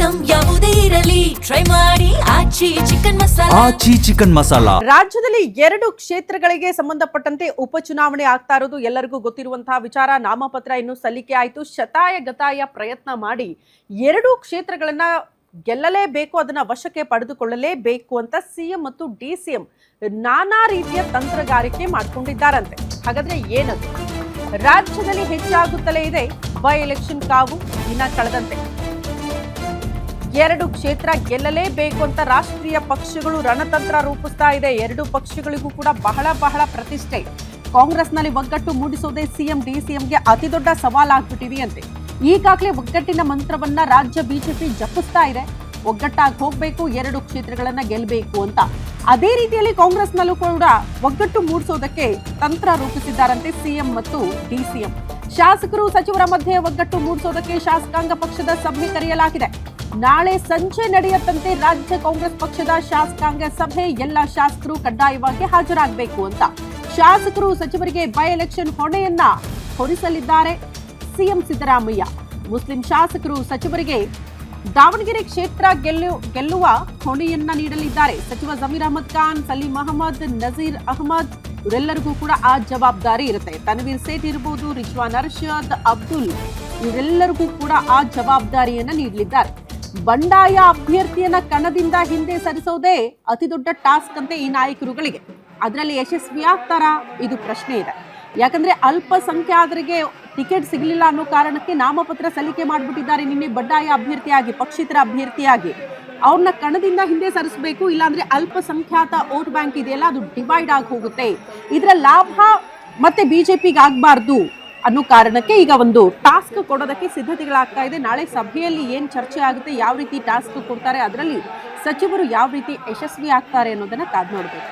Item ಯಾವುದೇ ಇರಲಿ try ಮಾಡಿ ಆಚಿ ಚಿಕನ್ ಮಸಾಲಾ. ರಾಜ್ಯದಲ್ಲಿ 2 ಕ್ಷೇತ್ರಗಳಿಗೆ ಸಂಬಂಧಪಟ್ಟಂತೆ ಉಪಚುನಾವಣೆ ಆಗ್ತಾ ಇರೋದು ಎಲ್ಲರಿಗೂ ಗೊತ್ತಿರುವಂತಹ ವಿಚಾರ. ನಾಮಪತ್ರ ಇನ್ನು ಸಲ್ಲಿಕೆ ಆಯಿತು. ಶತಾಯ ಪ್ರಯತ್ನ ಮಾಡಿ 2 ಕ್ಷೇತ್ರಗಳನ್ನ ಗೆಲ್ಲಲೇಬೇಕು, ಅದನ್ನ ವಶಕ್ಕೆ ಪಡೆದುಕೊಳ್ಳಲೇಬೇಕು ಅಂತ ಸಿಎಂ ಮತ್ತು ಡಿಸಿಎಂ ನಾನಾ ರೀತಿಯ ತಂತ್ರಗಾರಿಕೆ ಮಾಡಿಕೊಂಡಿದ್ದಾರಂತೆ. ಹಾಗಾದ್ರೆ ಏನದು? ರಾಜ್ಯದಲ್ಲಿ ಹೆಚ್ಚಾಗುತ್ತಲೇ ಇದೆ ಬೈ ಎಲೆಕ್ಷನ್ ಕಾವು ದಿನ ಕಳೆದಂತೆ. 2 ಕ್ಷೇತ್ರ ಗೆಲ್ಲಲೇಬೇಕು ಅಂತ ರಾಷ್ಟ್ರೀಯ ಪಕ್ಷಗಳು ರಣತಂತ್ರ ರೂಪಿಸ್ತಾ ಇದೆ. 2 ಪಕ್ಷಗಳಿಗೂ ಕೂಡ ಬಹಳ ಪ್ರತಿಷ್ಠೆ. ಕಾಂಗ್ರೆಸ್ನಲ್ಲಿ ಒಗ್ಗಟ್ಟು ಮೂಡಿಸೋದೇ ಸಿಎಂ ಡಿಸಿಎಂಗೆ ಅತಿ ದೊಡ್ಡ ಸವಾಲಾಗ್ಬಿಟ್ಟಿದೆ ಅಂತೆ. ಈಗಾಗಲೇ ಒಗ್ಗಟ್ಟಿನ ಮಂತ್ರವನ್ನ ರಾಜ್ಯ ಬಿಜೆಪಿ ಜಪಿಸ್ತಾ ಇದೆ. ಒಗ್ಗಟ್ಟಾಗಿ ಹೋಗ್ಬೇಕು, 2 ಕ್ಷೇತ್ರಗಳನ್ನ ಗೆಲ್ಲಬೇಕು ಅಂತ. ಅದೇ ರೀತಿಯಲ್ಲಿ ಕಾಂಗ್ರೆಸ್ನಲ್ಲೂ ಕೂಡ ಒಗ್ಗಟ್ಟು ಮೂಡಿಸೋದಕ್ಕೆ ತಂತ್ರ ರೂಪಿಸಿದ್ದಾರಂತೆ ಸಿಎಂ ಮತ್ತು ಡಿಸಿಎಂ. ಶಾಸಕರು ಸಚಿವರ ಮಧ್ಯೆ ಒಗ್ಗಟ್ಟು ಮೂಡಿಸೋದಕ್ಕೆ ಶಾಸಕಾಂಗ ಪಕ್ಷದ ಸಭೆ ಕರೆಯಲಾಗಿದೆ. ನಾಳೆ ಸಂಜೆ ನಡೆಯುತ್ತಂತೆ ರಾಜ್ಯ ಕಾಂಗ್ರೆಸ್ ಪಕ್ಷದ ಶಾಸಕಾಂಗ ಸಭೆ. ಎಲ್ಲ ಶಾಸಕರು ಕಡ್ಡಾಯವಾಗಿ ಹಾಜರಾಗಬೇಕು ಅಂತ ಶಾಸಕರು ಸಚಿವರಿಗೆ ಬೈ ಎಲೆಕ್ಷನ್ ಹೊಣೆಯನ್ನ ಹೊರಿಸಲಿದ್ದಾರೆ ಸಿಎಂ ಸಿದ್ದರಾಮಯ್ಯ. ಮುಸ್ಲಿಂ ಶಾಸಕರು ಸಚಿವರಿಗೆ ದಾವಣಗೆರೆ ಕ್ಷೇತ್ರ ಗೆಲ್ಲುವ ಹೊಣೆಯನ್ನ ನೀಡಲಿದ್ದಾರೆ. ಸಚಿವ ಜಮೀರ್ ಅಹಮದ್ ಖಾನ್, ಸಲೀಂ ಅಹಮದ್, ನಜೀರ್ ಅಹಮದ್ ಇವರೆಲ್ಲರಿಗೂ ಕೂಡ ಆ ಜವಾಬ್ದಾರಿ ಇರುತ್ತೆ. ತನ್ವೀರ್ ಸೇಠ್ ಇರಬಹುದು, ರಿಜ್ವಾನ್ ಅರ್ಷದ್, ಅಬ್ದುಲ್ ಇವರೆಲ್ಲರಿಗೂ ಕೂಡ ಆ ಜವಾಬ್ದಾರಿಯನ್ನ ನೀಡಲಿದ್ದಾರೆ. ಬಂಡಾಯ ಅಭ್ಯರ್ಥಿಯನ್ನ ಕಣದಿಂದ ಹಿಂದೆ ಸರಿಸೋದೇ ಅತಿ ದೊಡ್ಡ ಟಾಸ್ಕ್ ಅಂತೆ ಈ ನಾಯಕರುಗಳಿಗೆ. ಅದರಲ್ಲಿ ಯಶಸ್ವಿ ಆಗ್ತಾರಾ? ಇದು ಪ್ರಶ್ನೆ ಇದೆ. ಯಾಕಂದ್ರೆ ಅಲ್ಪಸಂಖ್ಯಾತರಿಗೆ ಟಿಕೆಟ್ ಸಿಗಲಿಲ್ಲ ಅನ್ನೋ ಕಾರಣಕ್ಕೆ ನಾಮಪತ್ರ ಸಲ್ಲಿಕೆ ಮಾಡಿಬಿಟ್ಟಿದ್ದಾರೆ. ನಿನ್ನೆ ಬಂಡಾಯ ಅಭ್ಯರ್ಥಿಯಾಗಿ, ಪಕ್ಷೇತರ ಅಭ್ಯರ್ಥಿಯಾಗಿ ಅವ್ರನ್ನ ಕಣದಿಂದ ಹಿಂದೆ ಸರಿಸಬೇಕು, ಇಲ್ಲಾಂದ್ರೆ ಅಲ್ಪಸಂಖ್ಯಾತ ವೋಟ್ ಬ್ಯಾಂಕ್ ಇದೆಯಲ್ಲ ಅದು ಡಿವೈಡ್ ಆಗಿ ಹೋಗುತ್ತೆ. ಇದರ ಲಾಭ ಮತ್ತೆ ಬಿಜೆಪಿಗೆ ಆಗ್ಬಾರ್ದು ಅನ್ನೋ ಕಾರಣಕ್ಕೆ ಈಗ ಒಂದು ಟಾಸ್ಕ್ ಕೊಡೋದಕ್ಕೆ ಸಿದ್ಧತೆಗಳಾಗ್ತಾ ಇದೆ. ನಾಳೆ ಸಭೆಯಲ್ಲಿ ಏನ್ ಚರ್ಚೆ ಆಗುತ್ತೆ, ಯಾವ ರೀತಿ ಟಾಸ್ಕ್ ಕೊಡ್ತಾರೆ, ಅದರಲ್ಲಿ ಸಚಿವರು ಯಾವ ರೀತಿ ಯಶಸ್ವಿ ಆಗ್ತಾರೆ ಅನ್ನೋದನ್ನ ಕಾದ್ ನೋಡ್ಬೇಕು.